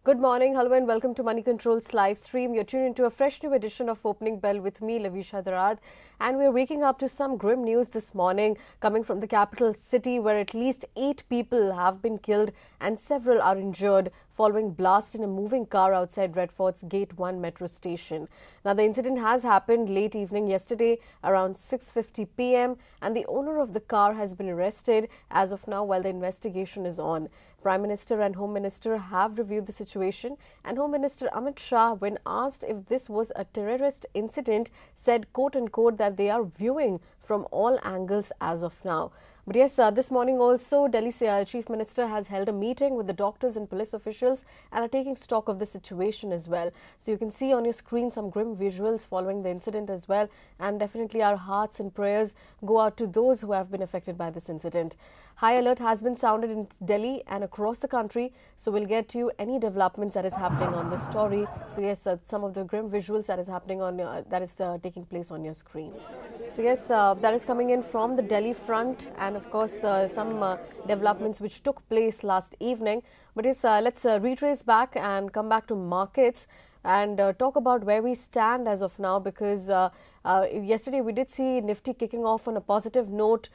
Good morning, hello and welcome to Money Control's live stream. You're tuned into a fresh new edition of Opening Bell with me, Lovisha Darad. And we're waking up to some grim news this morning coming from the capital city where at least 8 people have been killed and several are injured following blast in a moving car outside Red Fort's Gate 1 metro station. Now, the incident has happened late evening yesterday around 6:50 p.m. and the owner of the car has been arrested as of now while the investigation is on. Prime Minister and Home Minister have reviewed the situation, and Home Minister Ajit Mishra, when asked if this was a terrorist incident, said, quote unquote, that they are viewing from all angles as of now. But yes, this morning also, Delhi's Chief Minister has held a meeting with the doctors and police officials and are taking stock of the situation as well. So you can see on your screen some grim visuals following the incident as well. And definitely our hearts and prayers go out to those who have been affected by this incident. High alert has been sounded in Delhi and across the country. So we'll get to you any developments that is happening on this story. So yes, some of the grim visuals that is happening on taking place on your screen. So yes, that is coming in from the Delhi front, and of course some developments which took place last evening. But yes, let's retrace back and come back to markets and talk about where we stand as of now, because yesterday we did see Nifty kicking off on a positive note.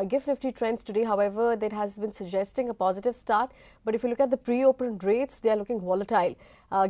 GIFT Nifty trends today, however, that has been suggesting a positive start. But if you look at the pre-open rates, they are looking volatile.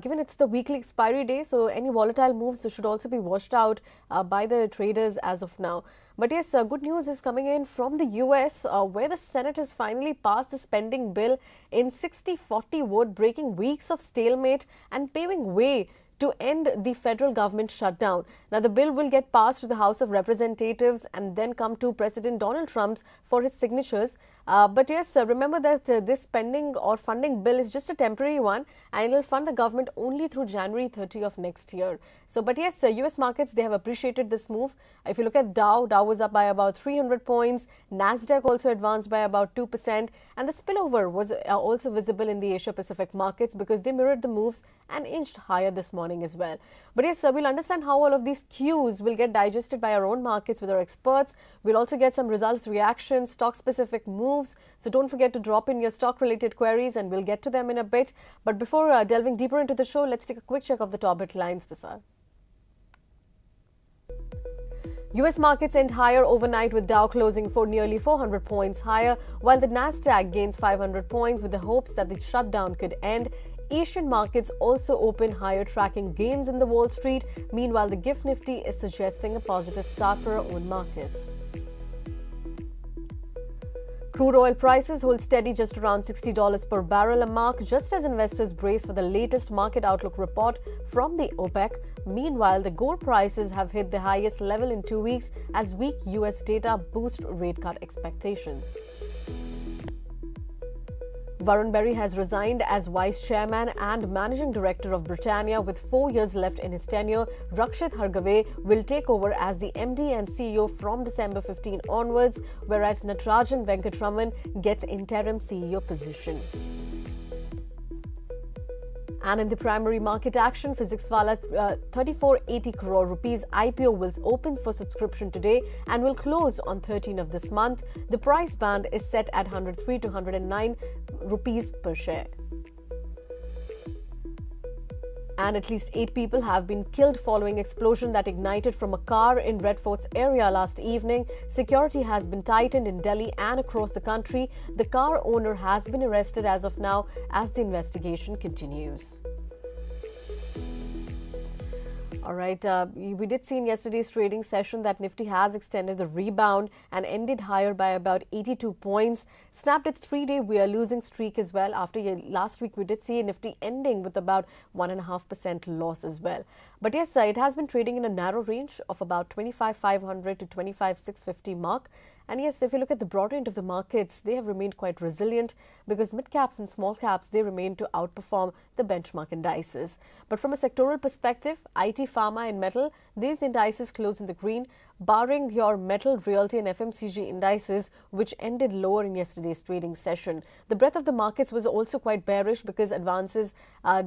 Given it's the weekly expiry day, so any volatile moves should also be washed out by the traders as of now. But yes, good news is coming in from the US, where the Senate has finally passed the spending bill in 60-40 vote, breaking weeks of stalemate and paving way to end the federal government shutdown. Now, the bill will get passed to the House of Representatives and then come to President Donald Trump for his signatures. But yes, remember that this spending or funding bill is just a temporary one, and it will fund the government only through January 30 of next year. So, but yes, US markets, they have appreciated this move. If you look at Dow was up by about 300 points. Nasdaq also advanced by about 2%. And the spillover was also visible in the Asia Pacific markets because they mirrored the moves and inched higher this morning as well. But yes, we'll understand how all of these cues will get digested by our own markets with our experts. We'll also get some results reactions, stock specific moves. So don't forget to drop in your stock related queries and we'll get to them in a bit. But before delving deeper into the show, let's take a quick check of the top headlines this hour. US markets end higher overnight with Dow closing for nearly 400 points higher, while the Nasdaq gains 500 points with the hopes that the shutdown could end. Asian markets also open higher, tracking gains in the Wall Street. Meanwhile, the GIFT Nifty is suggesting a positive start for our own markets. Crude oil prices hold steady just around $60 per barrel, a mark just as investors brace for the latest market outlook report from the OPEC. Meanwhile, the gold prices have hit the highest level in 2 weeks as weak US data boost rate cut expectations. Varun Berry has resigned as Vice Chairman and Managing Director of Britannia with 4 years left in his tenure. Rakshit Hargave will take over as the MD and CEO from December 15 onwards, whereas Natarajan Venkatraman gets interim CEO position. And in the primary market action, Physicswala 3480 crore rupees IPO will open for subscription today and will close on 13 of this month. The price band is set at 103 to 109 rupees per share. And at least 8 people have been killed following explosion that ignited from a car in Red Fort's area last evening. Security has been tightened in Delhi and across the country. The car owner has been arrested as of now as the investigation continues. All right, we did see in yesterday's trading session that Nifty has extended the rebound and ended higher by about 82 points. Snapped its 3-day losing streak as well. After last week, we did see Nifty ending with about 1.5% loss as well. But yes, it has been trading in a narrow range of about 25,500 to 25,650 mark. And yes, if you look at the broader end of the markets, they have remained quite resilient because mid-caps and small caps, they remain to outperform the benchmark indices. But from a sectoral perspective, IT, pharma and metal, these indices close in the green, barring your metal, realty and FMCG indices, which ended lower in yesterday's trading session. The breadth of the markets was also quite bearish because advances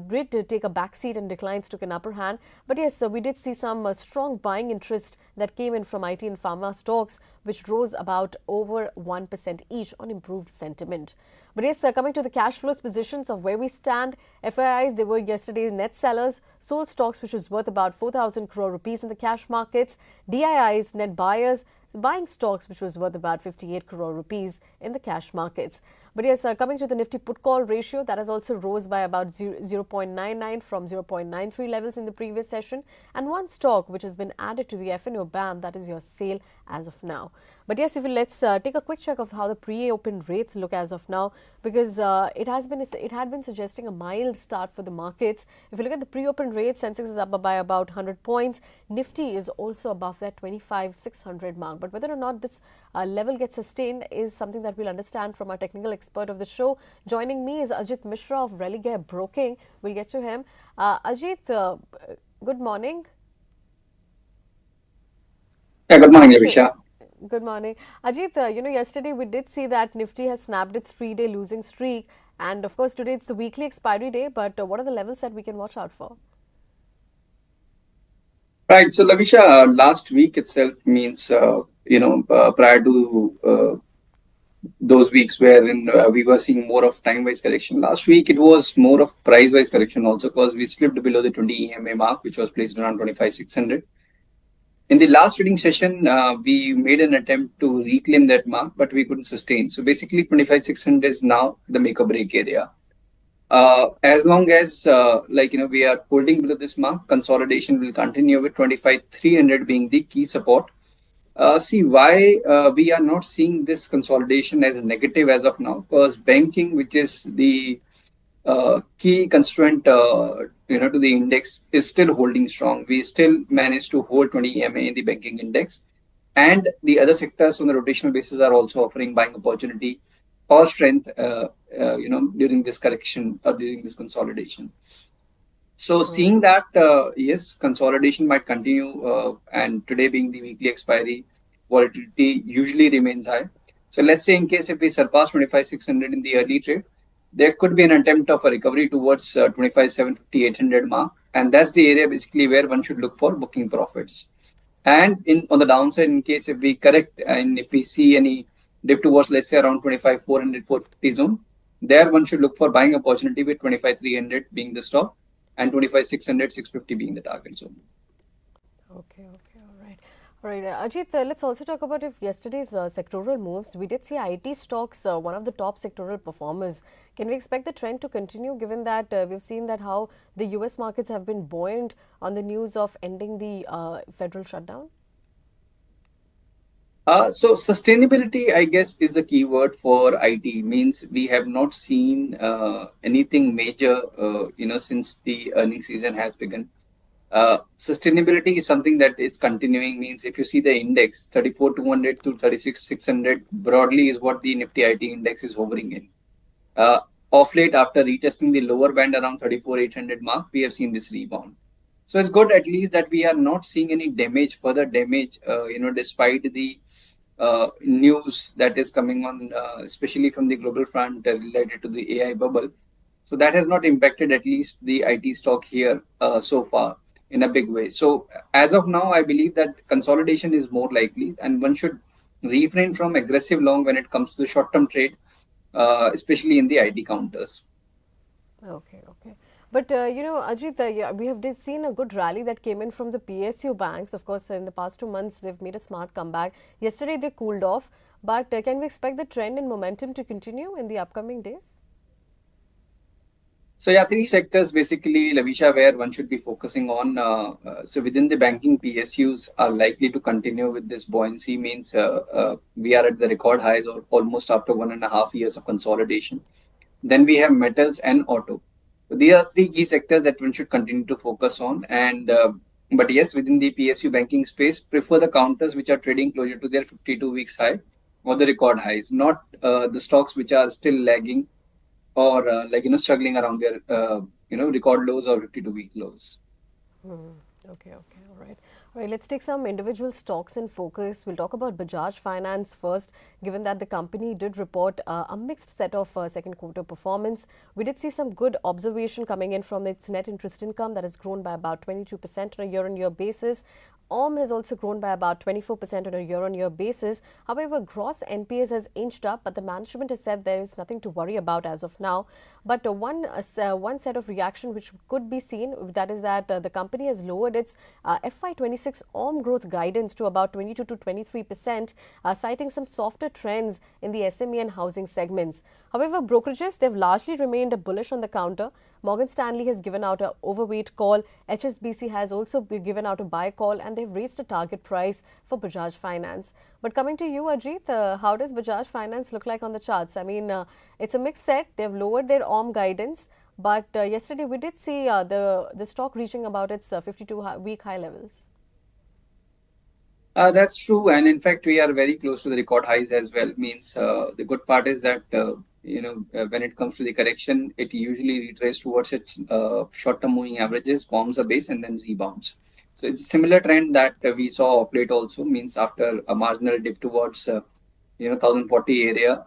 did take a backseat and declines took an upper hand. But yes, we did see some strong buying interest that came in from IT and pharma stocks, which rose about over 1% each on improved sentiment. But yes, coming to the cash flows positions of where we stand, FIIs, they were yesterday net sellers, sold stocks which was worth about 4,000 crore rupees in the cash markets, DIIs, net buyers, buying stocks which was worth about 58 crore rupees in the cash markets. But yes, coming to the Nifty put call ratio, that has also rose by about 0.99 from 0.93 levels in the previous session. And one stock which has been added to the FNO ban, that is your sale as of now. But yes, let's take a quick check of how the pre-open rates look as of now, because it had been suggesting a mild start for the markets. If you look at the pre-open rates, Sensex is up by about 100 points. Nifty is also above that 25,600 mark. But whether or not this level gets sustained is something that we'll understand from our technical expert of the show. Joining me is Ajit Mishra of Religare Broking. We'll get to him. Ajit, good morning. Yeah, good morning, Lovisha. Good morning. Ajit, yesterday we did see that Nifty has snapped its 3-day losing streak. And of course, today it's the weekly expiry day. But what are the levels that we can watch out for? Right. So, Lovisha, last week itself means, prior to those weeks wherein we were seeing more of time-wise correction. Last week, it was more of price-wise correction also because we slipped below the 20 EMA mark, which was placed around 25,600. In the last trading session, we made an attempt to reclaim that mark, but we couldn't sustain. So basically, 25,600 is now the make or break area. As long as we are holding below this mark, consolidation will continue with 25,300 being the key support. See why we are not seeing this consolidation as a negative as of now, because banking, which is the key constraint to the index, is still holding strong. We still managed to hold 20 EMA in the banking index, and the other sectors on the rotational basis are also offering buying opportunity or strength during this correction or during this consolidation. So seeing that, yes, consolidation might continue, and today being the weekly expiry, volatility usually remains high. So let's say in case if we surpass 25,600 in the early trade, there could be an attempt of a recovery towards 25,750, 800 mark, and that's the area basically where one should look for booking profits. And on the downside, in case if we correct and if we see any dip towards, let's say, around 25,400, 450 zone, there one should look for buying opportunity with 25,300 being the stop and 25,600, 650 being the target zone. Okay, all right. All right, Ajit, let's also talk about if yesterday's sectoral moves. We did see IT stocks, one of the top sectoral performers. Can we expect the trend to continue given that we've seen that how the US markets have been buoyant on the news of ending the federal shutdown? So sustainability, I guess, is the key word for IT. Means we have not seen anything major, since the earnings season has begun. Sustainability is something that is continuing. Means if you see the index, 34,200 to 36,600 broadly is what the Nifty IT index is hovering in. Off late, after retesting the lower band around 34,800 mark, we have seen this rebound. So it's good at least that we are not seeing any further damage, despite the news that is coming on, especially from the global front related to the AI bubble. So that has not impacted at least the IT stock here so far in a big way. So as of now, I believe that consolidation is more likely, and one should refrain from aggressive long when it comes to the short-term trade, especially in the IT counters. Okay. But, Ajit, we have seen a good rally that came in from the PSU banks. Of course, in the past 2 months, they've made a smart comeback. Yesterday, they cooled off. But can we expect the trend and momentum to continue in the upcoming days? So yeah, three sectors basically, Lovisha, where one should be focusing on. So within the banking, PSUs are likely to continue with this buoyancy. Means we are at the record highs or almost after 1.5 years of consolidation. Then we have metals and auto. So these are three key sectors that one should continue to focus on. And but yes, within the PSU banking space, prefer the counters which are trading closer to their 52 weeks high or the record highs, not the stocks which are still lagging or struggling around their record lows or 52-week lows. Okay, all right. All right, let's take some individual stocks in focus. We'll talk about Bajaj Finance first, given that the company did report a mixed set of second quarter performance. We did see some good observation coming in from its net interest income that has grown by about 22% on a year-on-year basis. ORM has also grown by about 24% on a year-on-year basis. However, gross NPAs has inched up, but the management has said there is nothing to worry about as of now. But one set of reaction which could be seen, that is that the company has lowered its FY26 ORM growth guidance to about 22 to 23%, citing some softer trends in the SME and housing segments. However, brokerages, they've largely remained bullish on the counter. Morgan Stanley has given out an overweight call. HSBC has also given out a buy call, and they've raised a target price for Bajaj Finance. But coming to you, Ajit, how does Bajaj Finance look like on the charts? I mean, it's a mixed set. They've lowered their ORM guidance, but yesterday we did see the stock reaching about its 52-week high levels. That's true, and in fact, we are very close to the record highs as well. Means the good part is that when it comes to the correction, it usually retraces towards its short-term moving averages, forms a base, and then rebounds. So it's a similar trend that we saw of late also. Means after a marginal dip towards 1040 area,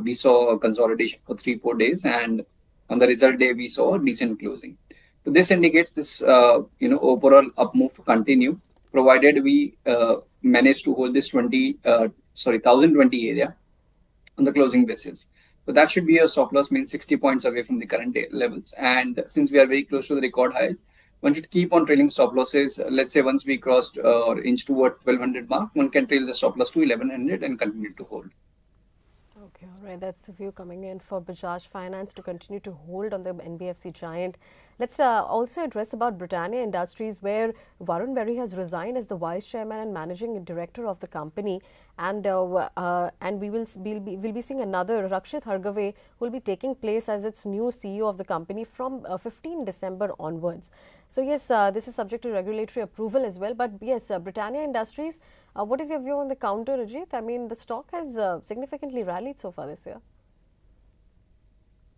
we saw a consolidation for 3-4 days, and on the result day we saw a decent closing. So this indicates this overall up move to continue, provided we manage to hold this 1020 area on the closing basis. So that should be a stop loss, means 60 points away from the current levels. And since we are very close to the record highs, one should keep on trailing stop losses. Let's say once we crossed or inch toward 1200 mark, one can trail the stop loss to 1100 and continue to hold. Okay, all right. That's the view coming in for Bajaj Finance to continue to hold on the NBFC giant. Let's also address about Britannia Industries, where Varun Berry has resigned as the vice chairman and managing director of the company, and we'll be seeing another Rakshit Hargave who will be taking place as its new CEO of the company from 15 December onwards. So yes, this is subject to regulatory approval as well. But yes, Britannia Industries, what is your view on the counter, Ajit? I mean, the stock has significantly rallied so far this year.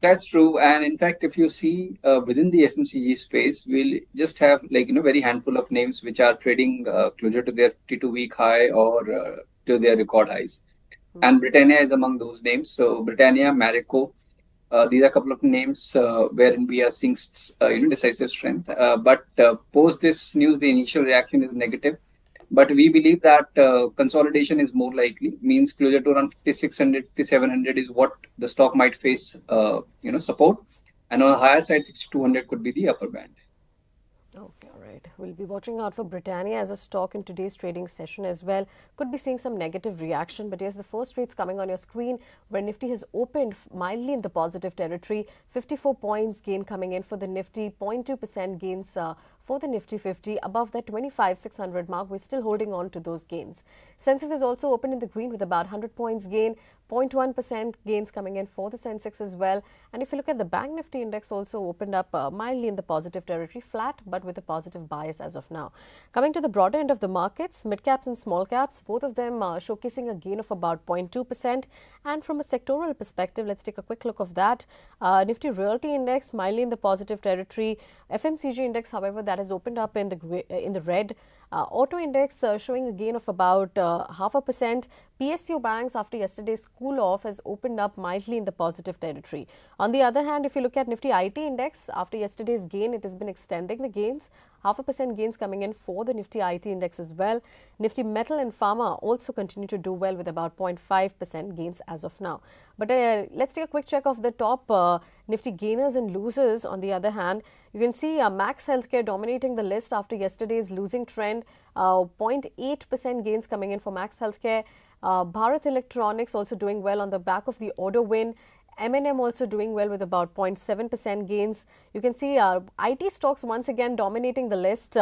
That's true, and in fact, if you see within the FMCG space, we'll just have very handful of names which are trading closer to their 52-week high or to their record highs, and Britannia is among those names. So Britannia, Marico, these are a couple of names wherein we are seeing decisive strength. But post this news, the initial reaction is negative. But we believe that consolidation is more likely, means closer to around 5600, 5700 is what the stock might face, support. And on the higher side, 6200 could be the upper band. Okay, all right. We'll be watching out for Britannia as a stock in today's trading session as well. Could be seeing some negative reaction, but yes, the first rates coming on your screen where Nifty has opened mildly in the positive territory. 54 points gain coming in for the Nifty, 0.2% gains for the Nifty 50 above that 25,600 mark. We're still holding on to those gains. Sensex is also open in the green with about 100 points gain, 0.1% gains coming in for the Sensex as well. And if you look at the Bank Nifty index, also opened up mildly in the positive territory, flat but with a positive bias as of now. Coming to the broader end of the markets, mid caps and small caps, both of them showcasing a gain of about 0.2%. And from a sectoral perspective, let's take a quick look of that. Nifty Realty Index mildly in the positive territory. FMCG Index, however, that has opened up in the red. Auto Index showing a gain of about 0.5%. PSU banks, after yesterday's cool off, has opened up mildly in the positive territory. On the other hand, if you look at Nifty IT Index, after yesterday's gain, it has been extending the gains. 0.5% gains coming in for the Nifty IT Index as well. Nifty Metal and Pharma also continue to do well with about 0.5% gains as of now. But let's take a quick check of the top Nifty gainers and losers. On the other hand, you can see Max Healthcare dominating the list after yesterday's losing trend. 0.8% gains coming in for Max Healthcare. Bharat Electronics also doing well on the back of the order win. M&M also doing well with about 0.7% gains. You can see IT stocks once again dominating the list.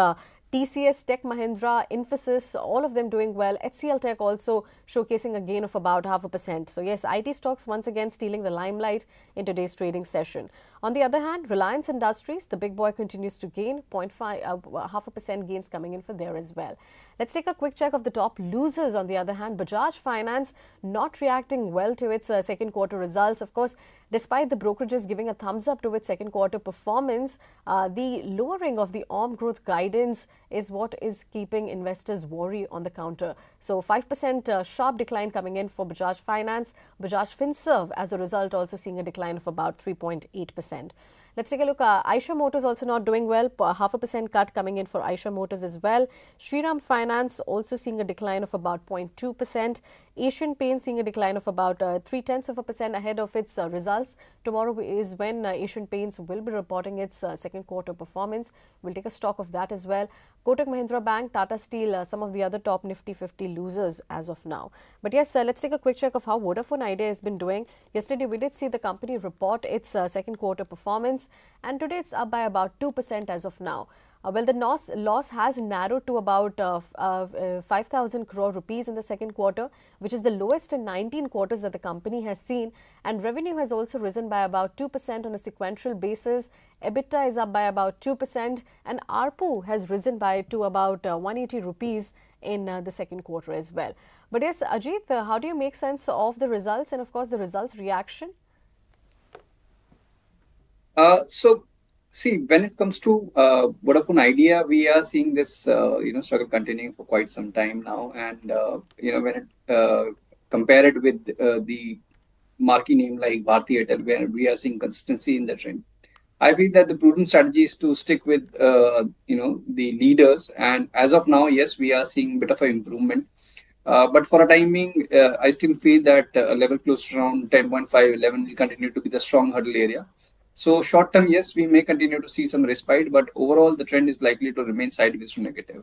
TCS, Tech Mahindra, Infosys, all of them doing well. HCL Tech also showcasing a gain of about 0.5%. So yes, IT stocks once again stealing the limelight in today's trading session. On the other hand, Reliance Industries, the big boy, continues to gain 0.5% gains coming in for there as well. Let's take a quick check of the top losers. On the other hand, Bajaj Finance not reacting well to its second quarter results. Of course, despite the brokerages giving a thumbs up to its second quarter performance, the lowering of the ORM growth guidance is what is keeping investors worry on the counter. So 5% sharp decline coming in for Bajaj Finance. Bajaj Finserv, as a result, also seeing a decline of about 3.8%. Let's take a look. Eicher Motors also not doing well. 0.5% cut coming in for Eicher Motors as well. Shriram Finance also seeing a decline of about 0.2%. Asian Paints seeing a decline of about 0.3% ahead of its results. Tomorrow is when Asian Paints will be reporting its second quarter performance. We'll take a stock of that as well. Kotak Mahindra Bank, Tata Steel, some of the other top Nifty 50 losers as of now. But yes, let's take a quick check of how Vodafone Idea has been doing. Yesterday, we did see the company report its second quarter performance, and today it's up by about 2% as of now. Well, the loss has narrowed to about 5,000 crore rupees in the second quarter, which is the lowest in 19 quarters that the company has seen. And revenue has also risen by about 2% on a sequential basis. EBITDA is up by about 2%, and ARPU has risen by to about 180 rupees in the second quarter as well. But yes, Ajit, how do you make sense of the results and, of course, the results reaction? So, see, when it comes to Vodafone Idea, we are seeing this struggle continuing for quite some time now, and when it compare it with the marquee name like Bharti Airtel, where we are seeing consistency in the trend. I feel that the prudent strategy is to stick with the leaders, and as of now, yes, we are seeing a bit of an improvement. But for a timing, I still feel that a level close to around 10.5, 11 will continue to be the strong hurdle area. So short term, yes, we may continue to see some respite, but overall the trend is likely to remain sideways to negative.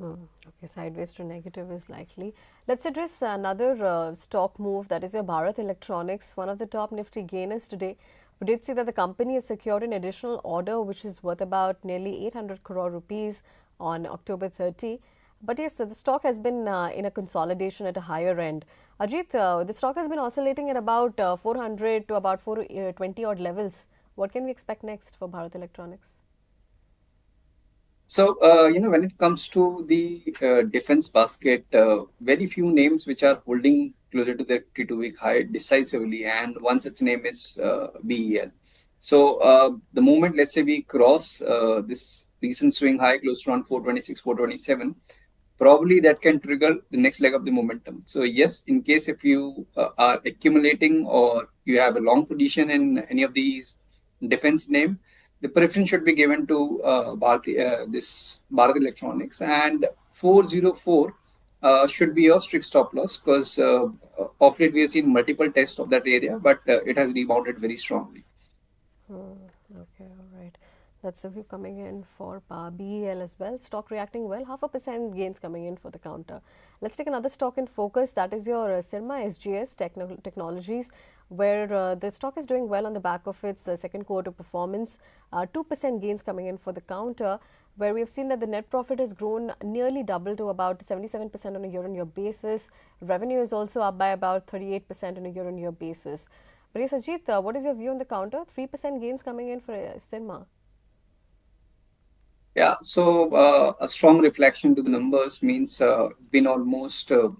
Okay, sideways to negative is likely. Let's address another stock move, that is your Bharat Electronics, one of the top Nifty gainers today. We did see that the company has secured an additional order which is worth about nearly 800 crore rupees on October 30. But yes, the stock has been in a consolidation at a higher end. Ajit, the stock has been oscillating at about 400 to about 420 odd levels. What can we expect next for Bharat Electronics? So, when it comes to the defense basket, very few names which are holding closer to their 52-week high decisively, and one such name is BEL. So, the moment, let's say, we cross this recent swing high close to around 426, 427, probably that can trigger the next leg of the momentum. So, yes, in case if you are accumulating or you have a long position in any of these defense name, the preference should be given to this Bharat Electronics, and 404 should be your strict stop loss, because of late we have seen multiple tests of that area, but it has rebounded very strongly. Okay, all right. That's the view coming in for BEL as well. Stock reacting well, 0.5% gains coming in for the counter. Let's take another stock in focus. That is your Syrma SGS Technologies, where the stock is doing well on the back of its second quarter performance. 2% gains coming in for the counter, where we have seen that the net profit has grown nearly double to about 77% on a year-on-year basis. Revenue is also up by about 38% on a year-on-year basis. But yes, Ajit, what is your view on the counter? 3% gains coming in for Syrma. Yeah, so a strong reflection to the numbers means it's been almost 2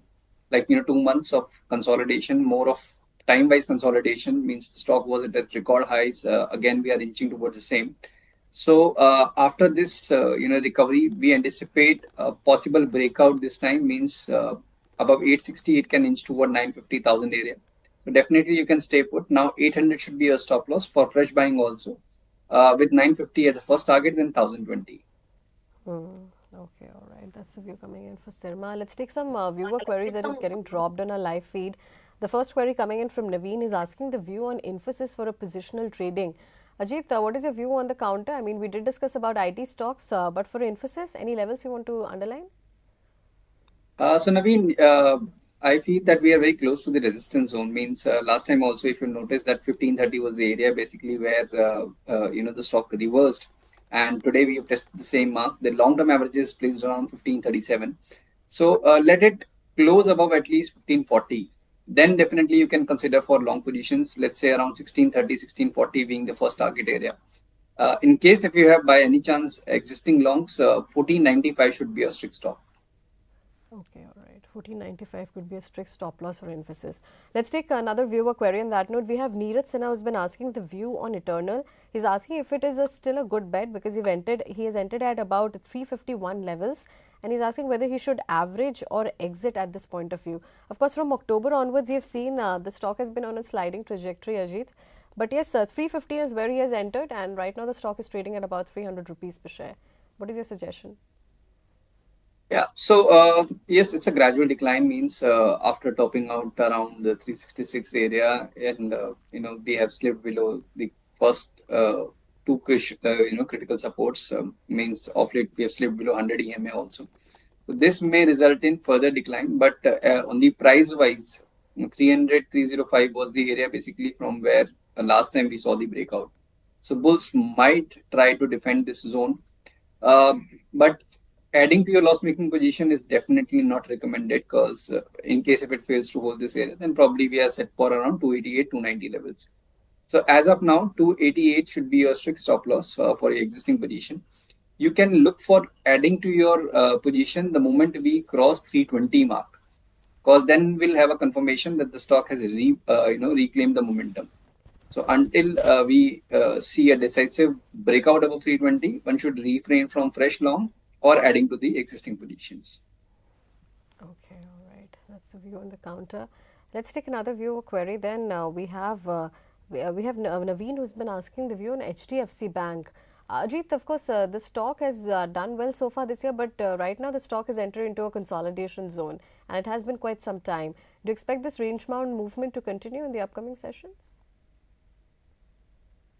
months of consolidation, more of time-wise consolidation, means the stock was at record highs. Again, we are inching towards the same. So after this recovery, we anticipate a possible breakout this time, means above 860, it can inch toward 950,000 area. So definitely you can stay put. Now 800 should be a stop loss for fresh buying also. With 950 as a first target, then 1020. Okay, all right. That's the view coming in for Syrma. Let's take some viewer queries that is getting dropped on our live feed. The first query coming in from Naveen is asking the view on Infosys for a positional trading. Ajit, what is your view on the counter? I mean, we did discuss about IT stocks, but for Infosys, any levels you want to underline? So Naveen, I feel that we are very close to the resistance zone. Means last time also, if you notice that 1530 was the area basically where the stock reversed, and today we have tested the same mark. The long-term average is placed around 1537. So let it close above at least 1540. Then definitely you can consider for long positions. Let's say around 1630, 1640 being the first target area. In case if you have by any chance existing longs, 1495 should be a strict stop. Okay, all right. 1495 could be a strict stop loss for Infosys. Let's take another viewer query on that note. We have Neeraj Sinha who's been asking the view on Eternal. He's asking if it is still a good bet because he has entered at about 351 levels, and he's asking whether he should average or exit at this point of view. Of course, from October onwards, you've seen the stock has been on a sliding trajectory, Ajit. But yes, 315 is where he has entered, and right now the stock is trading at about 300 rupees per share. What is your suggestion? Yeah, so yes, it's a gradual decline. Means after topping out around the 366 area, and we have slipped below the first critical supports. Means of late we have slipped below 100 EMA also. So this may result in further decline, but on the price wise, 300 305 was the area basically from where last time we saw the breakout. So bulls might try to defend this zone, but adding to your loss making position is definitely not recommended, because in case if it fails to hold this area, then probably we are set for around 288 290 levels. So as of now, 288 should be your strict stop loss for your existing position. You can look for adding to your position the moment we cross 320 mark, because then we'll have a confirmation that the stock has reclaimed the momentum. So until we see a decisive breakout above 320, one should refrain from fresh long or adding to the existing positions. Okay, all right. That's the view on the counter. Let's take another view or query. Then we have Naveen, who's been asking the view on HDFC Bank. Ajit, of course, the stock has done well so far this year, but right now the stock has entered into a consolidation zone, and it has been quite some time. Do you expect this range-bound movement to continue in the upcoming sessions?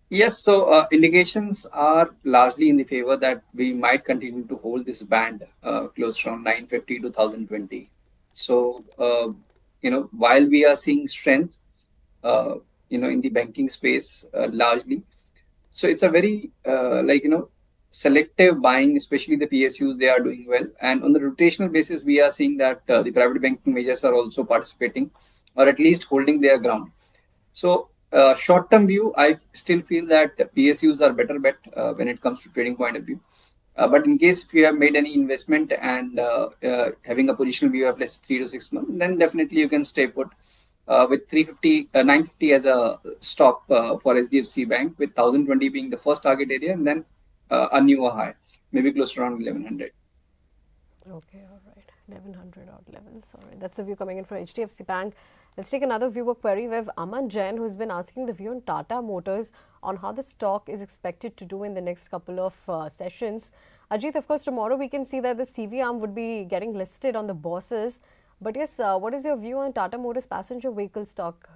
Yes, so indications are largely in the favor that we might continue to hold this band close from 950 to 1020. So, while we are seeing strength, uh, in the banking space largely, so it's a very selective buying, especially the PSUs. They are doing well, and on the rotational basis, we are seeing that the private banking majors are also participating, or at least holding their ground. So, short term view, I still feel that PSUs are better bet when it comes to trading point of view. But in case if you have made any investment and having a positional view of let's say 3 to 6 months, then definitely you can stay put with 350, 950 as a stop for SDFC Bank, with 1020 being the first target area, and then a newer high, maybe close to around 1100. Okay, all right. 1100 odd levels. All right. That's the view coming in for HDFC Bank. Let's take another viewer query. We have Aman Jain, who's been asking the view on Tata Motors on how the stock is expected to do in the next couple of sessions. Ajit, of course, tomorrow we can see that the CV arm would be getting listed on the bosses. But yes, what is your view on Tata Motors passenger vehicle stock?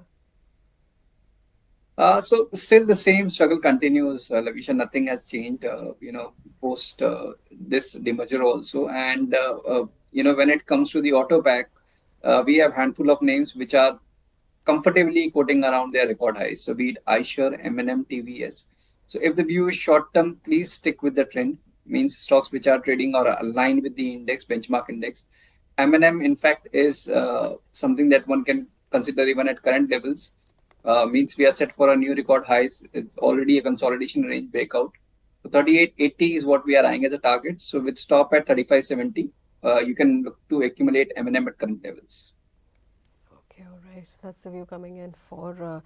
So still the same struggle continues, Lavisha. Nothing has changed, post this demerger also. And when it comes to the auto pack, we have handful of names which are comfortably quoting around their record highs. So be it Eicher, M&M, TVS. So if the view is short term, please stick with the trend. Means stocks which are trading or aligned with the index, benchmark index. M&M, in fact, is something that one can consider even at current levels. Means we are set for a new record highs. It's already a consolidation range breakout. So 3880 is what we are eyeing as a target. So with stop at 3570, you can look to accumulate M&M at current levels. Okay, all right. That's the view coming in for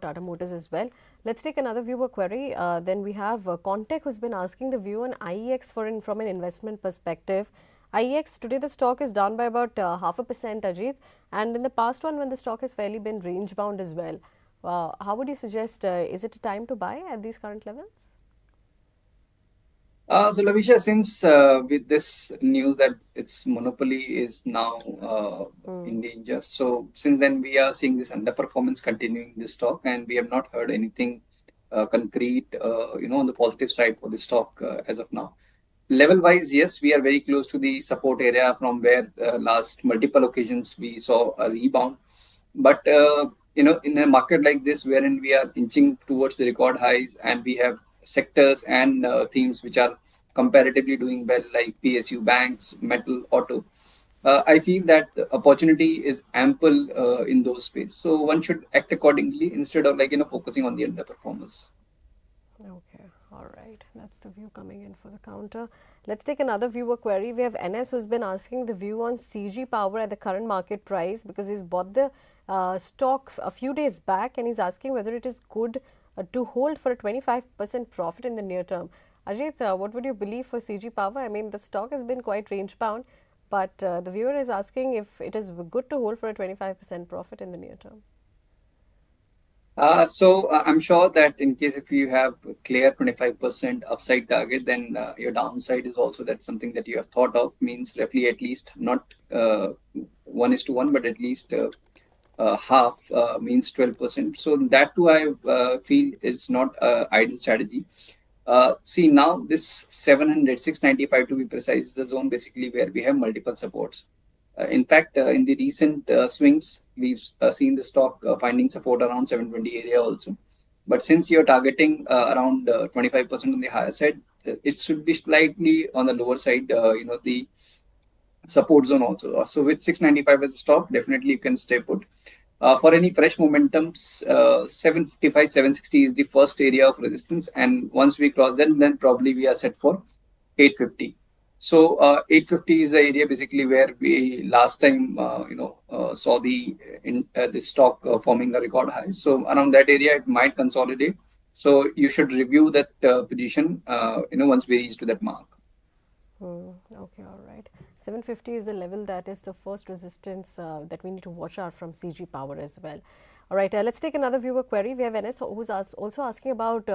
Tata Motors as well. Let's take another viewer query. Then we have Contact, who's been asking the view on IEX from an investment perspective. IEX, today the stock is down by about 0.5%, Ajit. And in the past one, when the stock has fairly been range bound as well. How would you suggest, is it a time to buy at these current levels? So Lavisha, since with this news that its monopoly is now in danger, so since then we are seeing this underperformance continuing in this stock, and we have not heard anything concrete, on the positive side for the stock as of now. Level wise, yes, we are very close to the support area from where last multiple occasions we saw a rebound. But in a market like this, wherein we are inching towards the record highs, and we have sectors and themes which are comparatively doing well, like PSU, banks, metal, auto. I feel that the opportunity is ample in those spaces. So one should act accordingly instead of focusing on the underperformers. Okay, all right. That's the view coming in for the counter. Let's take another viewer query. We have NS, who's been asking the view on CG Power at the current market price, because he's bought the stock a few days back, and he's asking whether it is good to hold for a 25% profit in the near term. Ajit, what would you believe for CG Power? I mean, the stock has been quite range bound, but the viewer is asking if it is good to hold for a 25% profit in the near term. I'm sure that in case if you have a clear 25% upside target, then your downside is also that something that you have thought of, means roughly at least not 1:1, but at least half, means 12%. So that too I feel is not ideal strategy. See, now this 700, 695 to be precise, is the zone basically where we have multiple supports. In fact, in the recent swings, we've seen the stock finding support around 720 area also. But since you're targeting around 25% on the higher side, it should be slightly on the lower side, the support zone also. So with 695 as a stop, definitely you can stay put. For any fresh momentums, 755, 760 is the first area of resistance, and once we cross that, then probably we are set for 850. So 850 is the area basically where we last time saw the stock forming a record high. So around that area it might consolidate. So you should review that position once we reach to that mark. Okay, all right. 750 is the level that is the first resistance that we need to watch out from CG Power as well. All right, let's take another viewer query. We have NS who's also asking about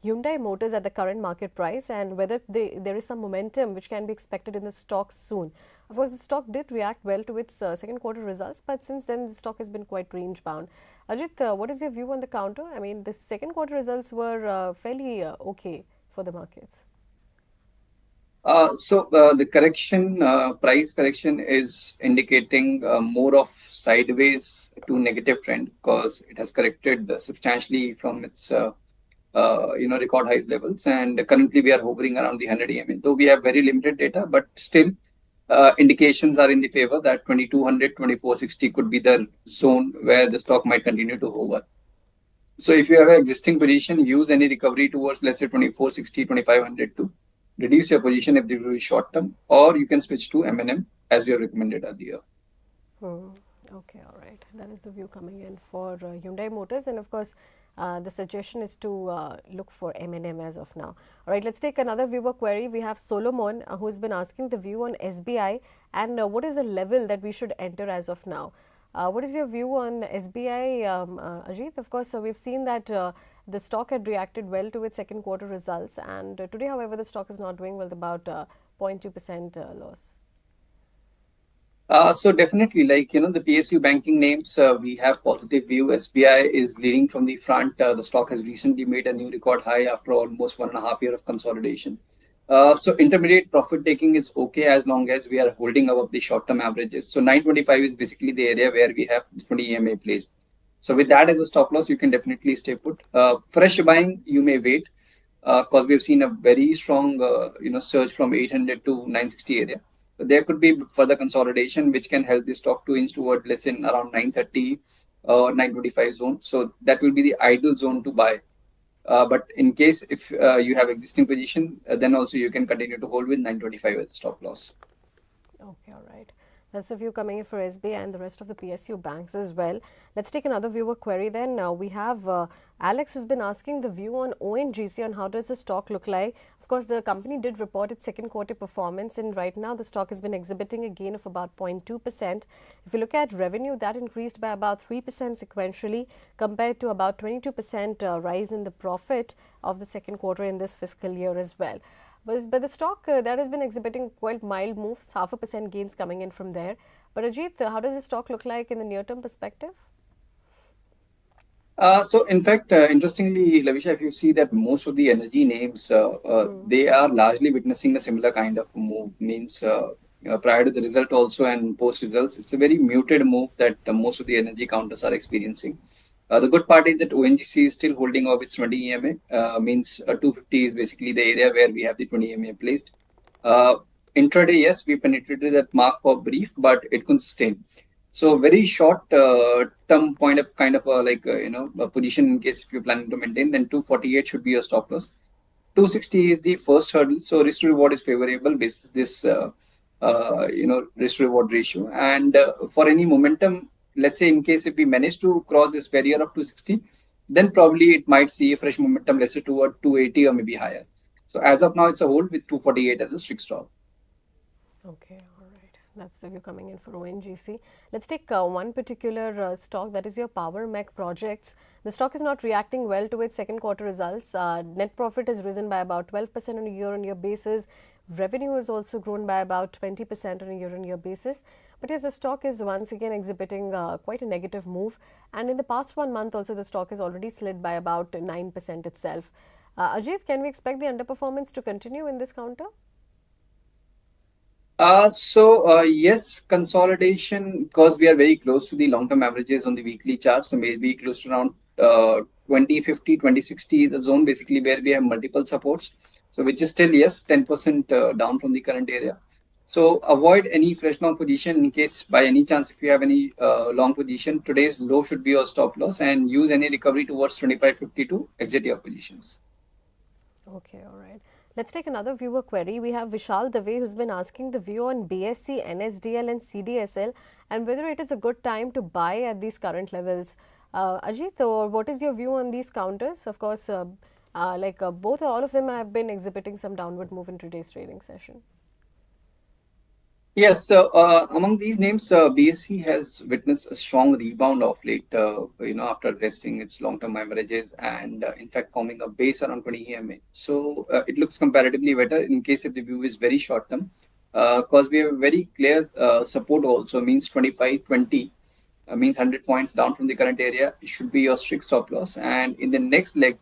Hyundai Motors at the current market price and whether there is some momentum which can be expected in the stock soon. Of course, the stock did react well to its second quarter results, but since then the stock has been quite range bound. Ajit, what is your view on the counter? I mean, the second quarter results were fairly okay for the markets. The correction, price correction is indicating more of sideways to negative trend because it has corrected substantially from its record highs levels, and currently we are hovering around the 100 EMA. Though we have very limited data, but still indications are in the favor that 2200, 2460 could be the zone where the stock might continue to hover. So if you have an existing position, use any recovery towards let's say 2460, 2500 to reduce your position if the view is short term, or you can switch to M&M as we have recommended earlier. Okay, all right. That is the view coming in for Hyundai Motors, and of course, the suggestion is to look for M&M as of now. All right, let's take another viewer query. We have Solomon who has been asking the view on SBI and what is the level that we should enter as of now. What is your view on SBI, Ajit? Of course, we've seen that the stock had reacted well to its second quarter results, and today, however, the stock is not doing well, about 0.2% loss. So definitely, the PSU banking names, we have positive view. SBI is leading from the front. The stock has recently made a new record high after almost 1.5 years of consolidation. So intermediate profit taking is okay as long as we are holding above the short-term averages. So 925 is basically the area where we have 20 EMA placed. So with that as a stop loss, you can definitely stay put. Fresh buying, you may wait because we've seen a very strong surge from 800 to 960 area. So there could be further consolidation which can help the stock to inch toward less than around 930 or 925 zone. So that will be the ideal zone to buy. But in case if you have existing position, then also you can continue to hold with 925 as a stop loss. Okay, all right. That's the view coming in for SBI and the rest of the PSU banks as well. Let's take another viewer query then. Now we have Alex who's been asking the view on ONGC on how does the stock look like. Of course, the company did report its second quarter performance, and right now the stock has been exhibiting a gain of about 0.2%. If you look at revenue, that increased by about 3% sequentially compared to about 22% rise in the profit of the second quarter in this fiscal year as well. But the stock that has been exhibiting quite mild moves, 0.5% gains coming in from there. But Ajit, how does the stock look like in the near-term perspective? So in fact, interestingly, Lovisha, if you see that most of the energy names, they are largely witnessing a similar kind of move. Means prior to the result also and post results, it's a very muted move that most of the energy counters are experiencing. The good part is that ONGC is still holding off its 20 EMA. Means 250 is basically the area where we have the 20 EMA placed. Intraday, yes, we penetrated that mark for brief, but it couldn't sustain. So very short term point of kind of a position in case if you're planning to maintain, then 248 should be your stop loss. 260 is the first hurdle. So risk to reward is favorable basis this risk to reward ratio. And for any momentum, let's say in case if we manage to cross this barrier of 260, then probably it might see a fresh momentum, let's say toward 280 or maybe higher. So as of now, it's a hold with 248 as a strict stop. Okay, all right. That's the view coming in for ONGC. Let's take one particular stock, that is your Power Mech Projects. The stock is not reacting well to its second quarter results. Net profit has risen by about 12% on a year-on-year basis. Revenue has also grown by about 20% on a year-on-year basis. But yes, the stock is once again exhibiting quite a negative move. And in the past 1 month also, the stock has already slid by about 9% itself. Ajit, can we expect the underperformance to continue in this counter? Yes, consolidation, because we are very close to the long-term averages on the weekly chart. So maybe close to around 2050, 2060 is a zone basically where we have multiple supports. So which is still, yes, 10% down from the current area. So avoid any fresh long position in case by any chance if you have any long position, today's low should be your stop loss and use any recovery towards 2550 to exit your positions. Okay, all right. Let's take another viewer query. We have Vishal Dave who's been asking the view on BSC, NSDL and CDSL and whether it is a good time to buy at these current levels. Ajit, or what is your view on these counters? Of course, both, all of them have been exhibiting some downward move in today's trading session. Yes, so among these names, BSC has witnessed a strong rebound of late, after resting its long-term averages and in fact forming a base around 20 EMA. So it looks comparatively better in case if the view is very short-term, because we have very clear support also, means 25-20, means 100 points down from the current area. It should be your strict stop loss. And in the next leg,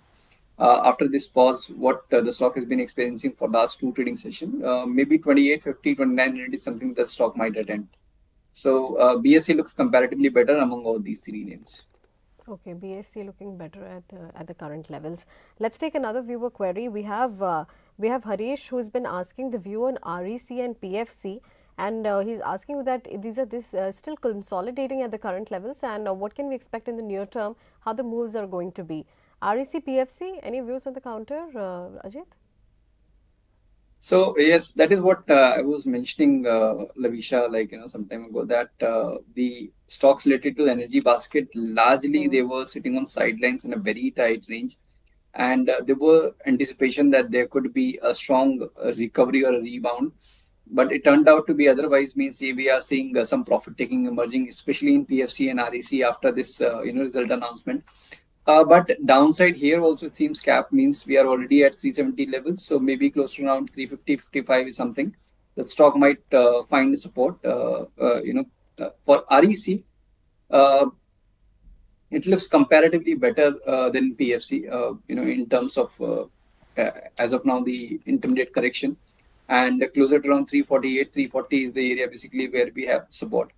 after this pause, what the stock has been experiencing for last two trading session, maybe 28, 50, 29 is something the stock might attempt. So BSC looks comparatively better among all these three names. Okay, BSC looking better at the current levels. Let's take another viewer query. We have Harish who's been asking the view on REC and PFC. And he's asking that these are still consolidating at the current levels and what can we expect in the near term, how the moves are going to be. REC, PFC, any views on the counter, Ajit? So yes, that is what I was mentioning, Lovisha, some time ago, that the stocks related to the energy basket, largely they were sitting on sidelines in a very tight range. And there were anticipation that there could be a strong recovery or a rebound. But it turned out to be otherwise, means we are seeing some profit taking emerging, especially in PFC and REC after this result announcement. But downside here also seems cap, means we are already at 370 levels, so maybe close to around 350, 55 is something. The stock might find support. For REC, it looks comparatively better than PFC, in terms of as of now the intermediate correction, and closer to around 348, 340 is the area basically where we have support.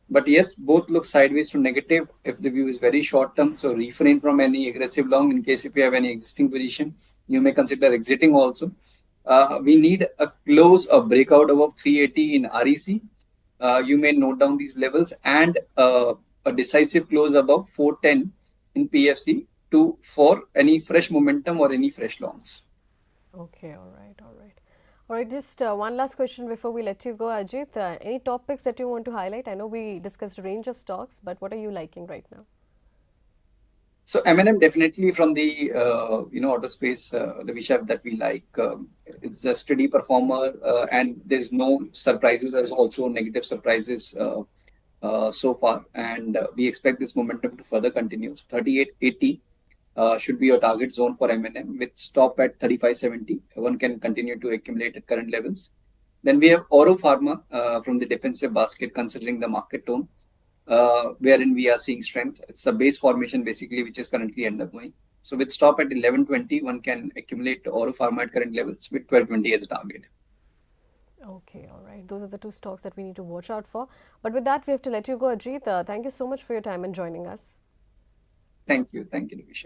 But yes, both look sideways to negative if the view is very short term. So refrain from any aggressive long. In case if you have any existing position, you may consider exiting also. We need a close, a breakout above 380 in REC. You may note down these levels and a decisive close above 410 in PFC for any fresh momentum or any fresh longs. Okay, all right. All right, just one last question before we let you go, Ajit. Any topics that you want to highlight? I know we discussed a range of stocks, but what are you liking right now? So M&M definitely from the auto space, Lovisha, that we like. It's a steady performer, and there's no surprises. There's also negative surprises so far, and we expect this momentum to further continue. 38.80. Should be your target zone for M&M with stop at 35.70. One can continue to accumulate at current levels. Then we have Oro Pharma from the defensive basket, considering the market tone, wherein we are seeing strength. It's a base formation basically, which is currently undergoing. So with stop at 11.20, one can accumulate Oro Pharma at current levels with 12.20 as a target. Okay, all right. Those are the two stocks that we need to watch out for. But with that, we have to let you go, Ajit. Thank you so much for your time and joining us. Thank you, Lovisha.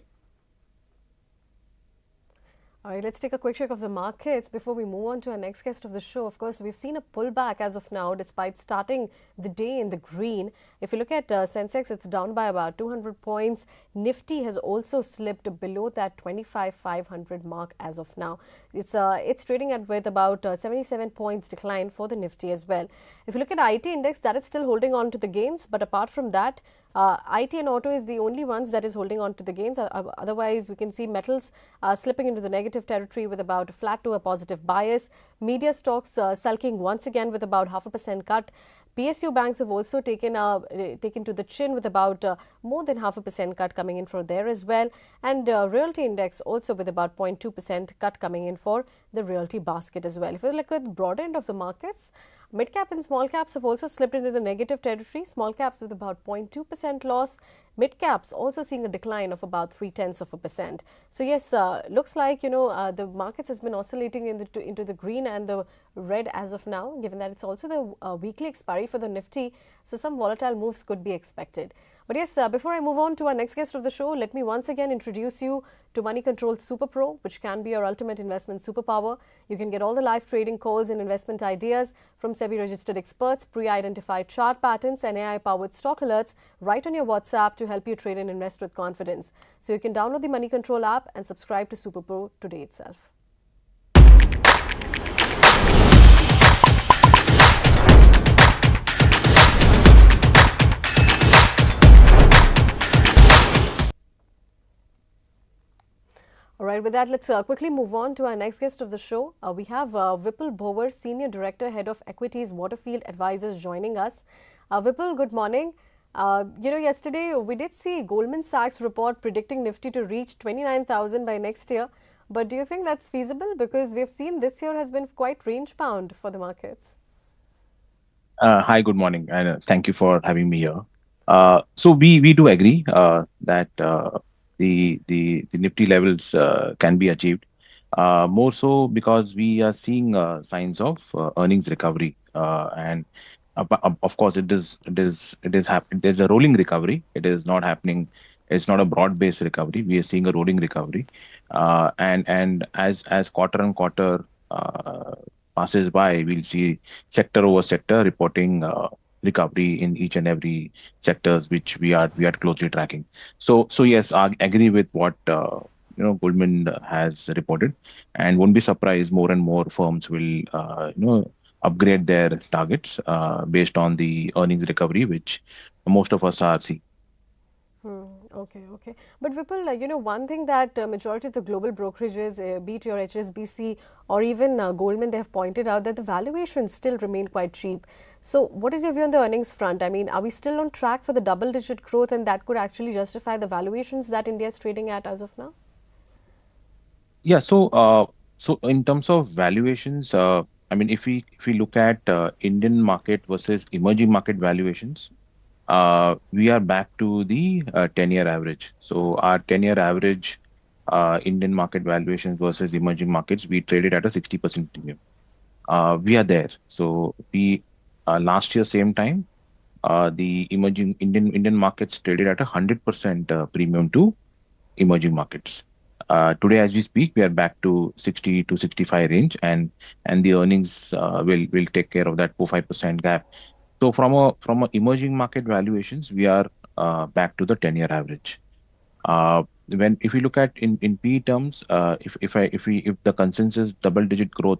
All right, let's take a quick check of the markets before we move on to our next guest of the show. Of course, we've seen a pullback as of now, despite starting the day in the green. If you look at Sensex, it's down by about 200 points. Nifty has also slipped below that 25,500 mark as of now. It's trading at with about 77 points decline for the Nifty as well. If you look at IT index, that is still holding on to the gains, but apart from that, IT and auto is the only ones that is holding on to the gains. Otherwise, we can see metals slipping into the negative territory with about a flat to a positive bias. Media stocks sulking once again with about 0.5% cut. PSU banks have also taken to the chin with about more than 0.5% cut coming in for there as well. And realty index also with about 0.2% cut coming in for the realty basket as well. If you look at the broader end of the markets, mid cap and small caps have also slipped into the negative territory. Small caps with about 0.2% loss. Mid caps also seeing a decline of about 0.3%. So yes, looks like the markets has been oscillating into the green and the red as of now. Given that it's also the weekly expiry for the Nifty, so some volatile moves could be expected. But yes, before I move on to our next guest of the show, let me once again introduce you to Money Control Super Pro, which can be your ultimate investment superpower. You can get all the live trading calls and investment ideas from SEBI-registered experts, pre-identified chart patterns and AI-powered stock alerts right on your WhatsApp to help you trade and invest with confidence. So you can download the Money Control app and subscribe to Super Pro today itself. All right, with that, let's quickly move on to our next guest of the show. We have Vipul Bhowar, Senior Director, Head of Equities, Waterfield Advisors, joining us. Vipul, good morning. Yesterday we did see Goldman Sachs report predicting Nifty to reach 29,000 by next year. But do you think that's feasible? Because we've seen this year has been quite range-bound for the markets. Hi, good morning, and thank you for having me here. So we do agree that the Nifty levels can be achieved. More so because we are seeing signs of earnings recovery, and of course there's a rolling recovery. It is not happening. It's not a broad-based recovery. We are seeing a rolling recovery, and as quarter on quarter passes by, we'll see sector over sector reporting recovery in each and every sectors which we are closely tracking. So yes, I agree with what Goldman has reported, and won't be surprised more and more firms will upgrade their targets based on the earnings recovery which most of us are seeing. Okay. But Vipul, one thing that majority of the global brokerages, be it your HSBC or even Goldman, they have pointed out that the valuations still remain quite cheap. So what is your view on the earnings front? I mean, are we still on track for the double-digit growth, and that could actually justify the valuations that India is trading at as of now? Yeah, so in terms of valuations, I mean, if we look at Indian market versus emerging market valuations, we are back to the 10-year average. So our 10-year average Indian market valuations versus emerging markets, we traded at a 60% premium. We are there. So we last year same time, the emerging Indian markets traded at 100% premium to emerging markets. Today, as we speak, we are back to 60 to 65 range, and the earnings will take care of that 4-5% gap. So from a emerging market valuations, we are back to the 10-year average. If we look at in PE terms, if the consensus double-digit growth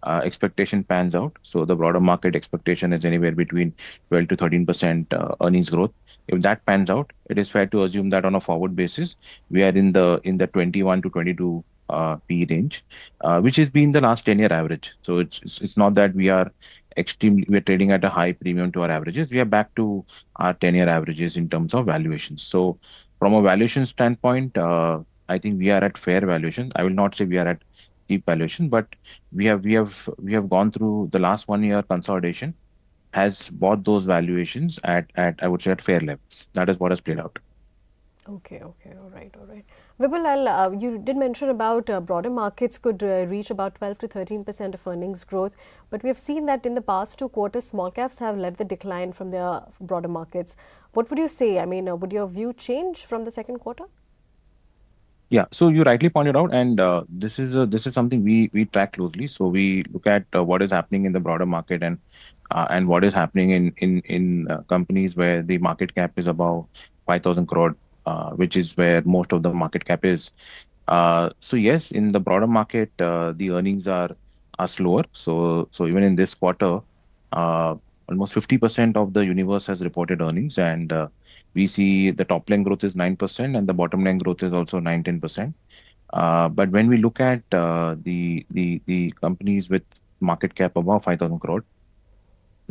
expectation pans out, so the broader market expectation is anywhere between 12 to 13% earnings growth. If that pans out, it is fair to assume that on a forward basis, we are in the 21 to 22 P range, which has been the last 10-year average. So it's not that we are trading at a high premium to our averages. We are back to our 10-year averages in terms of valuations. So from a valuation standpoint, I think we are at fair valuation. I will not say we are at cheap valuation, but we have gone through the last 1 year consolidation has bought those valuations at I would say at fair levels. That is what has played out. Okay, all right. Vipul, you did mention about broader markets could reach about 12 to 13% of earnings growth, but we have seen that in the past 2 quarters, small caps have led the decline from the broader markets. What would you say? I mean, would your view change from the second quarter? Yeah, so you rightly pointed out, and this is something we track closely. So we look at what is happening in the broader market and what is happening in companies where the market cap is above 5,000 crore, which is where most of the market cap is. So yes, in the broader market, the earnings are slower. So even in this quarter, almost 50% of the universe has reported earnings, and we see the top line growth is 9% and the bottom line growth is also 9-10%. But when we look at the companies with market cap above 5,000 crore,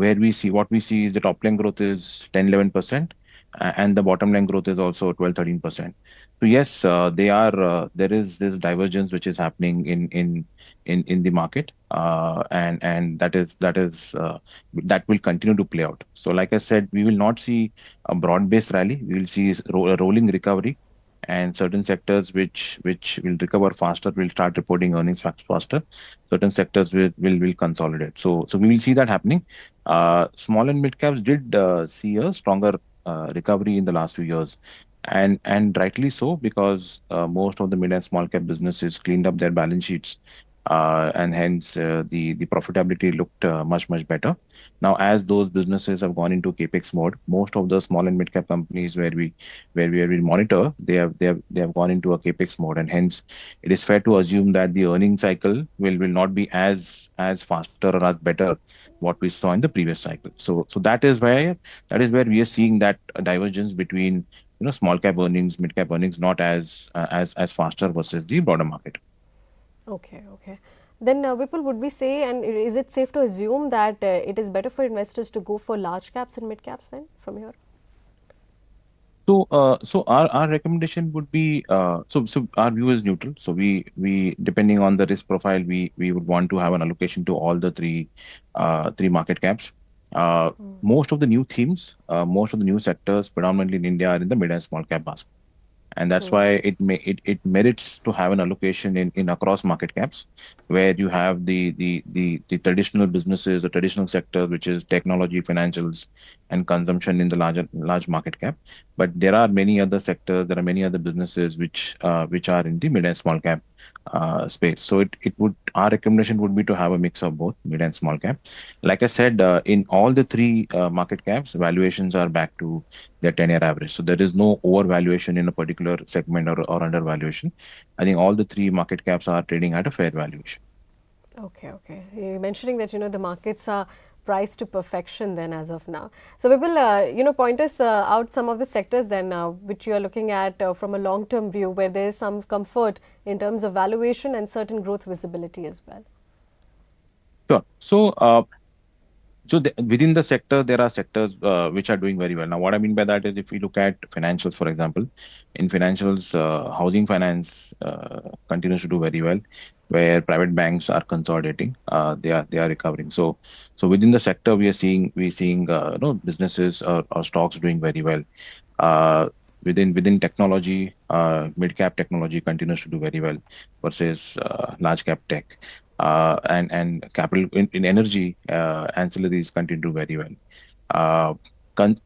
where what we see is the top line growth is 10-11%, and the bottom line growth is also 12-13%. So yes, there is this divergence which is happening in the market, and that will continue to play out. So like I said, we will not see a broad-based rally. We will see a rolling recovery, and certain sectors which will recover faster will start reporting earnings faster. Certain sectors will consolidate. So we will see that happening. Small and mid caps did see a stronger recovery in the last few years, and rightly so, because most of the mid and small cap businesses cleaned up their balance sheets, and hence the profitability looked much better. Now, as those businesses have gone into capex mode, most of the small and mid cap companies where we monitor, they have gone into a capex mode, and hence it is fair to assume that the earning cycle will not be as faster or as better what we saw in the previous cycle. So that is where we are seeing that divergence between small cap earnings, mid cap earnings, not as faster versus the broader market. Okay, okay. Then, Vipul, would we say, and is it safe to assume that it is better for investors to go for large caps and mid caps then from here? So our recommendation would be, so our view is neutral. So we depending on the risk profile, we would want to have an allocation to all the three market caps. Uh, Most of the new themes, most of the new sectors, predominantly in India, are in the mid and small cap basket, and that's why it merits to have an allocation in across market caps, where you have the traditional businesses, the traditional sector, which is technology, financials, and consumption in the large market cap. But there are many other sectors, there are many other businesses which are in the mid and small cap space. So it would our recommendation would be to have a mix of both mid and small cap. Like I said, in all the three market caps, valuations are back to their 10-year average. So there is no overvaluation in a particular segment or undervaluation. I think all the three market caps are trading at a fair valuation. Okay, okay. You're mentioning that, the markets are priced to perfection then as of now. So we will, point us out some of the sectors then which you are looking at from a long-term view, where there is some comfort in terms of valuation and certain growth visibility as well. Sure. So within the sector, there are sectors which are doing very well. Now, what I mean by that is, if we look at financials, for example, in financials, housing finance continues to do very well, where private banks are consolidating. They are recovering. So within the sector, we seeing businesses or stocks doing very well. Uh, within technology, mid cap technology continues to do very well versus large cap tech. And capital in energy, ancillaries continue to do very well. Uh,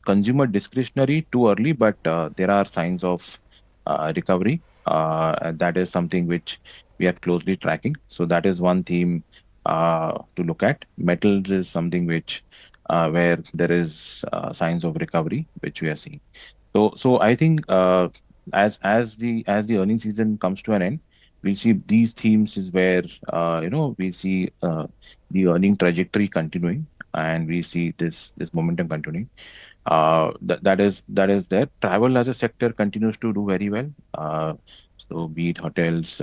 Consumer discretionary, too early, but there are signs of recovery. And that is something which we are closely tracking. So that is one theme to look at. Metals is something where there is signs of recovery, which we are seeing. So I think as the earning season comes to an end, we'll see these themes is where we see the earning trajectory continuing, and we see this momentum continuing. That is there. Travel as a sector continues to do very well. So be it hotels,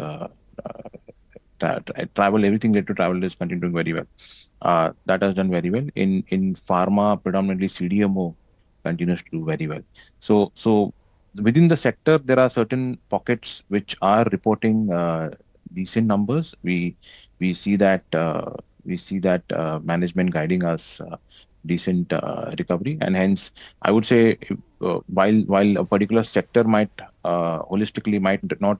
travel, everything related to travel is continuing very well. That has done very well. In pharma, predominantly CDMO continues to do very well. So within the sector, there are certain pockets which are reporting decent numbers. We see that management guiding us decent recovery, and hence I would say, while a particular sector holistically might not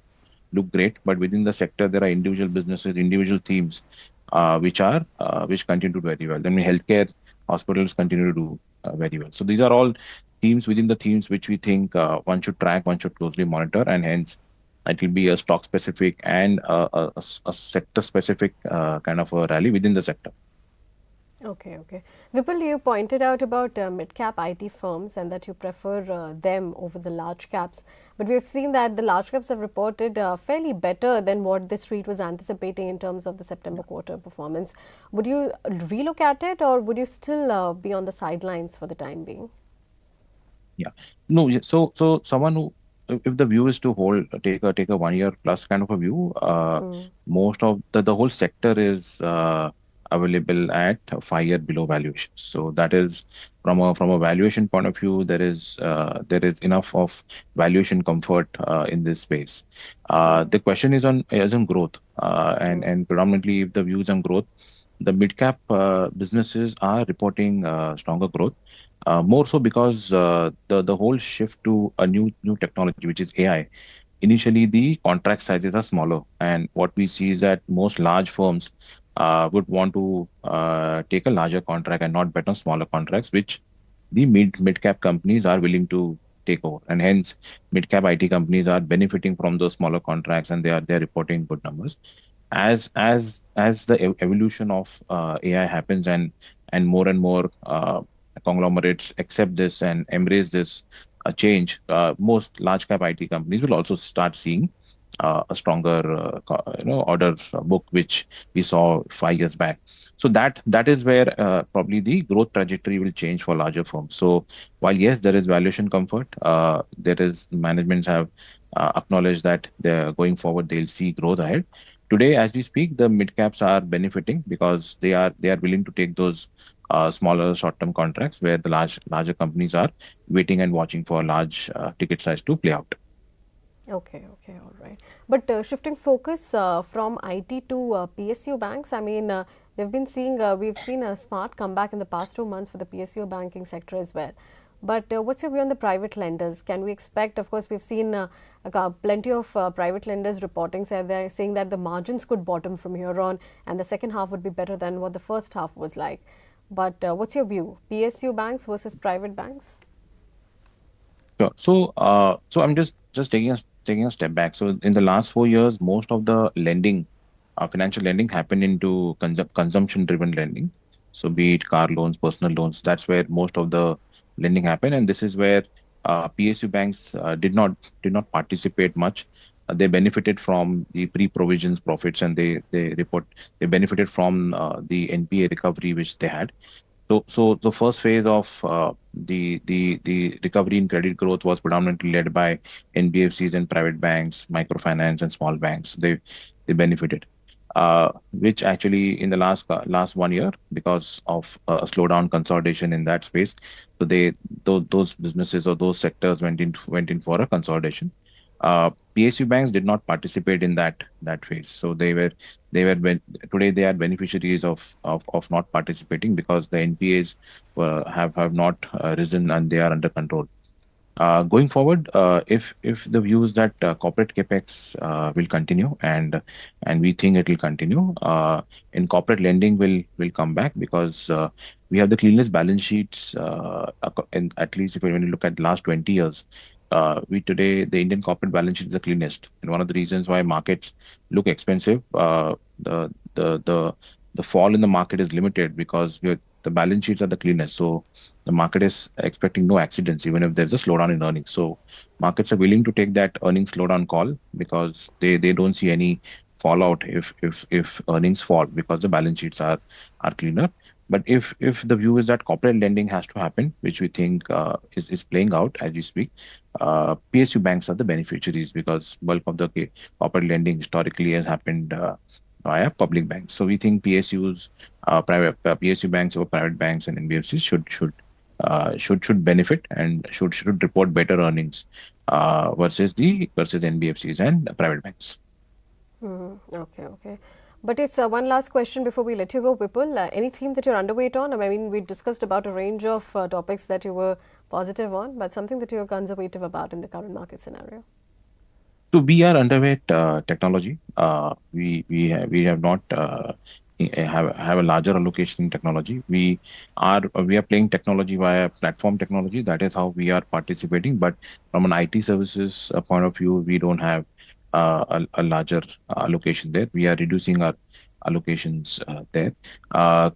look great, but within the sector there are individual businesses, individual themes which continue to do very well. Then healthcare, hospitals continue to do very well. So these are all themes within the themes which we think one should track, one should closely monitor, and hence it will be a stock specific and a sector specific kind of a rally within the sector. Okay, okay. Vipul, you pointed out about mid-cap IT firms and that you prefer them over the large caps. But we've seen that the large caps have reported fairly better than what the street was anticipating in terms of the September quarter performance. Would you relook at it, or would you still be on the sidelines for the time being? Yeah. No, so someone who, if the view is to take a 1 year plus kind of a view, most of the whole sector is available at 5-year below valuations. So that is from a valuation point of view, there is enough of valuation comfort in this space. The question is on growth, and predominantly if the views on growth, the mid cap businesses are reporting stronger growth. More so because the whole shift to a new technology, which is AI. Initially, the contract sizes are smaller, and what we see is that most large firms would want to take a larger contract and not bet on smaller contracts, which the mid cap companies are willing to take over, and hence mid cap IT companies are benefiting from those smaller contracts, and they're reporting good numbers. As the evolution of AI happens, and more conglomerates accept this and embrace this change, most large cap IT companies will also start seeing a stronger order book, which we saw 5 years back. So that is where probably the growth trajectory will change for larger firms. So while yes, there is valuation comfort, there is managements have acknowledged that they're going forward, they'll see growth ahead. Today, as we speak, the mid caps are benefiting because they are willing to take those smaller short-term contracts where the larger companies are waiting and watching for large ticket size to play out. Okay, okay, all right. But shifting focus from IT to PSU banks, I mean, we've seen a smart comeback in the past 2 months for the PSU banking sector as well. But what's your view on the private lenders? Can we expect, of course, we've seen plenty of private lenders reporting, saying that the margins could bottom from here on and the second half would be better than what the first half was like. But what's your view? PSU banks versus private banks? Sure. So I'm just taking a step back. So in the last 4 years, most of the lending, financial lending, happened into consumption-driven lending. So be it car loans, personal loans, that's where most of the lending happened, and this is where PSU banks did not participate much. They benefited from the pre-provisions profits, and they benefited from the NPA recovery which they had. So the first phase of the recovery in credit growth was predominantly led by NBFCs and private banks, microfinance and small banks. They benefited, which actually in the last 1 year, because of a slowdown consolidation in that space, so those businesses or those sectors went in for a consolidation. PSU banks did not participate in that phase, so today they are beneficiaries of not participating because the NPAs have not risen and they are under control. Going forward, if the view is that corporate capex will continue, and we think it will continue, in corporate lending will come back because we have the cleanest balance sheets, and at least if when you look at the last 20 years, the Indian corporate balance sheet is the cleanest, and one of the reasons why markets look expensive, the fall in the market is limited because the balance sheets are the cleanest. So the market is expecting no accidents, even if there's a slowdown in earnings. So markets are willing to take that earnings slowdown call because they don't see any fallout if earnings fall because the balance sheets are cleaner. But if the view is that corporate lending has to happen, which we think is playing out as we speak, PSU banks are the beneficiaries because bulk of the corporate lending historically has happened via public banks. So we think private PSU banks or private banks and NBFCs should benefit and should report better earnings versus NBFCs and private banks. Okay, okay. But it's one last question before we let you go, Vipul. Any theme that you're underweight on? I mean, we discussed about a range of topics that you were positive on, but something that you're conservative about in the current market scenario. So we are underweight technology. We have not have a larger allocation in technology. We are playing technology via platform technology. That is how we are participating. But from an IT services point of view, we don't have a larger allocation there. We are reducing our allocations there.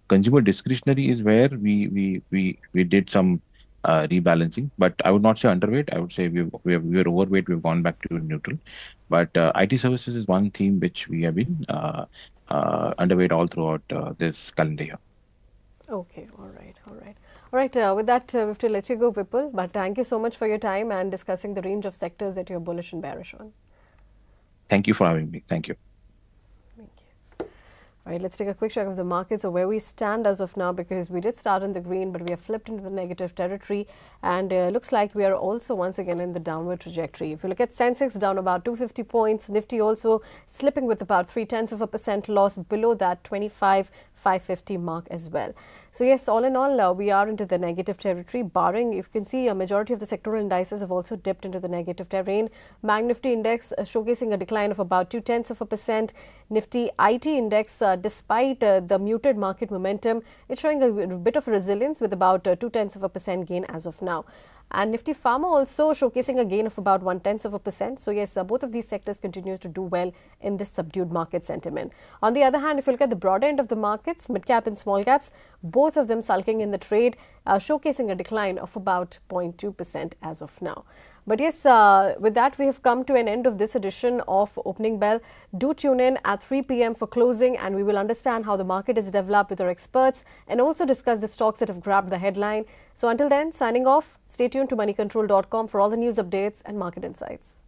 Consumer discretionary is where we did some rebalancing, but I would not say underweight. I would say we were overweight. We've gone back to neutral. But IT services is one theme which we have been underweight all throughout this calendar year. Okay, all right, all right. All right, with that, we have to let you go, Vipul. But thank you so much for your time and discussing the range of sectors that you're bullish and bearish on. Thank you for having me. Thank you. Thank you. All right, let's take a quick check of the markets or where we stand as of now, because we did start in the green, but we have flipped into the negative territory, and looks like we are also once again in the downward trajectory. If you look at Sensex, down about 250 points, Nifty also slipping with about 0.3% loss below that 25,550 mark as well. So yes, all in all, we are into the negative territory, barring, if you can see, a majority of the sectoral indices have also dipped into the negative terrain. Bank Nifty index showcasing a decline of about 0.2%. Nifty IT index, despite the muted market momentum, it's showing a bit of resilience with about 0.2% gain as of now. And Nifty Pharma also showcasing a gain of about 0.1%. So yes, both of these sectors continue to do well in this subdued market sentiment. On the other hand, if you look at the broader end of the markets, mid-cap and small caps, both of them sulking in the trade, showcasing a decline of about 0.2% as of now. But yes, with that, we have come to an end of this edition of Opening Bell. Do tune in at 3 p.m. for closing, and we will understand how the market is developed with our experts and also discuss the stocks that have grabbed the headline. So until then, signing off, stay tuned to moneycontrol.com for all the news updates and market insights.